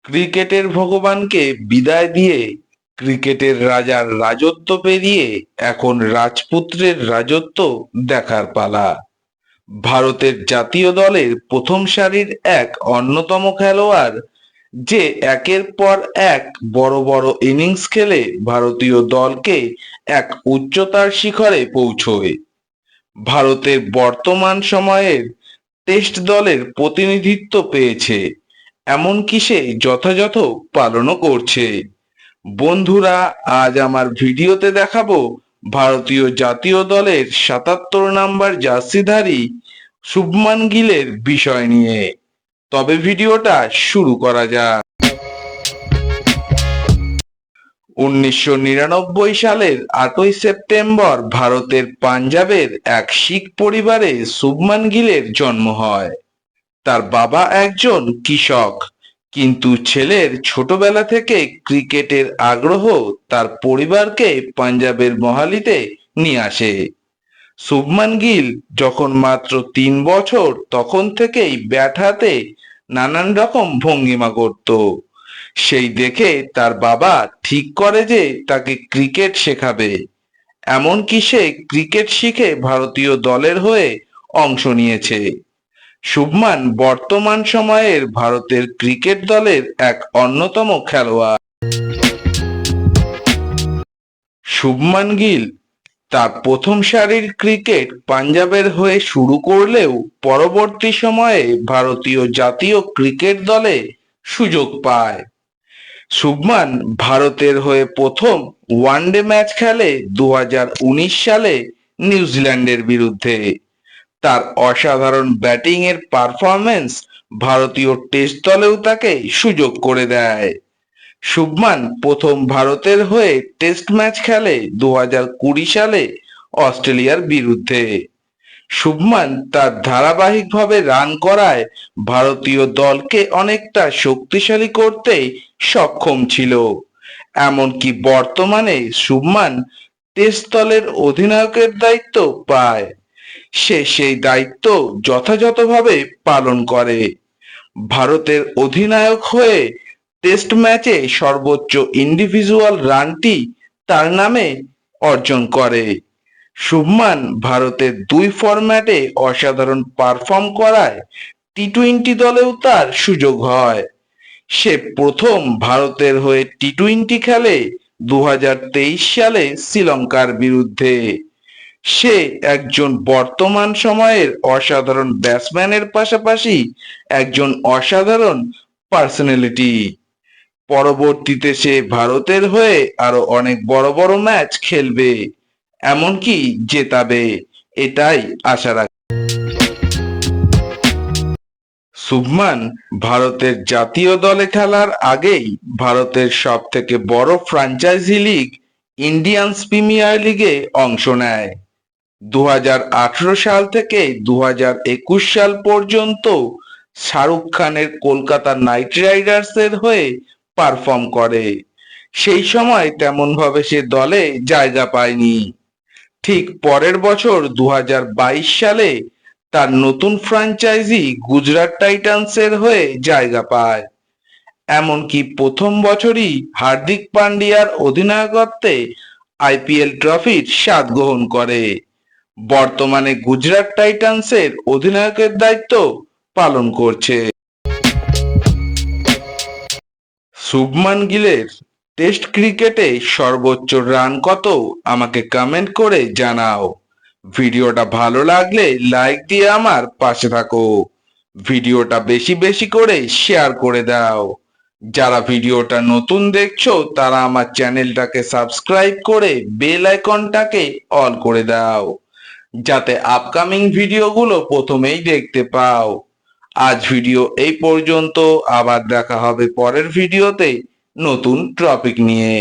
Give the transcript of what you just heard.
ক্রিকেটের ভগবানকে বিদায় দিয়ে ক্রিকেটের রাজার রাজত্ব পেরিয়ে এখন রাজপুত্রের রাজত্ব দেখার পালা। ভারতের জাতীয় দলের প্রথম সারির এক অন্যতম খেলোয়াড়, যে একের পর এক বড় বড় ইনিংস খেলে ভারতীয় দলকে এক উচ্চতার শিখরে পৌঁছয়। ভারতের বর্তমান সময়ের টেস্ট দলের প্রতিনিধিত্ব পেয়েছে, এমনকি সে যথাযথ পালনও করছে। বন্ধুরা, আজ আমার ভিডিওতে দেখাবো ভারতীয় জাতীয় দলের ৭৭ নাম্বার জার্সিধারী শুভমান গিলের বিষয় নিয়ে। তবে ভিডিওটা শুরু করা যাক। ১৯৯৯ সালের ৮ই সেপ্টেম্বর ভারতের পাঞ্জাবের এক শিখ পরিবারে শুভমান গিলের জন্ম হয়। তার বাবা একজন কৃষক, কিন্তু ছেলের ছোটবেলা থেকে ক্রিকেটের আগ্রহ তার পরিবারকে পাঞ্জাবের মোহালিতে নিয়ে আসে। শুভমান গিল যখন মাত্র ৩ বছর, তখন থেকেই ব্যাট হাতে নানান রকম ভঙ্গিমা করত। সেই দেখে তার বাবা ঠিক করে যে তাকে ক্রিকেট শেখাবে। এমনকি সে ক্রিকেট শিখে ভারতীয় দলের হয়ে অংশ নিয়েছে। শুভমান বর্তমান সময়ের ভারতের ক্রিকেট দলের এক অন্যতম খেলোয়াড়। শুভমান গিল তার প্রথম সারির ক্রিকেট পাঞ্জাবের হয়ে শুরু করলেও পরবর্তী সময়ে ভারতীয় জাতীয় ক্রিকেট দলে সুযোগ পায়। শুভমান ভারতের হয়ে প্রথম ওয়ানডে ম্যাচ খেলে ২০১৯ সালে নিউজিল্যান্ডের বিরুদ্ধে। তার অসাধারণ ব্যাটিং এর পারফরম্যান্স ভারতীয় টেস্ট দলেও তাকে সুযোগ করে দেয়। শুভমান প্রথম ভারতের হয়ে টেস্ট ম্যাচ খেলে ২০২০ সালে অস্ট্রেলিয়ার বিরুদ্ধে। শুভমান তার ধারাবাহিকভাবে রান করায় ভারতীয় দলকে অনেকটা শক্তিশালী করতে সক্ষম ছিল। এমনকি বর্তমানে শুভমান টেস্ট দলের অধিনায়কের দায়িত্ব পায়। সে সেই দায়িত্ব যথাযথভাবে পালন করে। ভারতের অধিনায়ক হয়ে টেস্ট ম্যাচে সর্বোচ্চ ইন্ডিভিজুয়াল রানটি তার নামে অর্জন করে। শুভমান ভারতের ২ ফরম্যাটে অসাধারণ পারফর্ম করায় টি-টোয়েন্টি দলেও তার সুযোগ হয়। সে প্রথম ভারতের হয়ে টি-টোয়েন্টি খেলে ২০২৩ সালে শ্রীলঙ্কার বিরুদ্ধে। সে একজন বর্তমান সময়ের অসাধারণ ব্যাটসম্যানের পাশাপাশি একজন অসাধারণ পার্সোনালিটি। পরবর্তীতে সে ভারতের হয়ে আরো অনেক বড় বড় ম্যাচ খেলবে, এমনকি জেতাবে, এটাই আশা রাখি। শুভমান ভারতের জাতীয় দলে খেলার আগেই ভারতের সব থেকে বড় ফ্র্যাঞ্চাইজি লিগ ইন্ডিয়ান প্রিমিয়ার লিগে অংশ নেয়। ২০১৮ সাল থেকে ২০২১ সাল পর্যন্ত শাহরুখ খানের কলকাতা নাইট রাইডার্সের হয়ে পারফর্ম করে। সেই সময় তেমনভাবে সে দলে জায়গা পায়নি। ঠিক পরের বছর ২০২২ সালে তার নতুন ফ্র্যাঞ্চাইজি গুজরাট টাইটান্সের হয়ে জায়গা পায়। এমনকি প্রথম বছরই হার্দিক পান্ডিয়ার অধিনায়কত্বে আইপিএল ট্রফির স্বাদ গ্রহণ করে। বর্তমানে গুজরাট টাইটান্সের অধিনায়কের দায়িত্ব পালন করছে। শুভমান গিলের টেস্ট ক্রিকেটে সর্বোচ্চ রান কত আমাকে কমেন্ট করে জানাও। ভিডিওটা ভালো লাগলে লাইক দিয়ে আমার পাশে থাকো। ভিডিওটা বেশি বেশি করে শেয়ার করে দাও। যারা ভিডিওটা নতুন দেখছো তারা আমার চ্যানেলটাকে সাবস্ক্রাইব করে বেল আইকনটাকে অল করে দাও, যাতে আপকামিং ভিডিওগুলো প্রথমেই দেখতে পাও। আজ ভিডিও এই পর্যন্ত, আবার দেখা হবে পরের ভিডিওতে নতুন টপিক নিয়ে।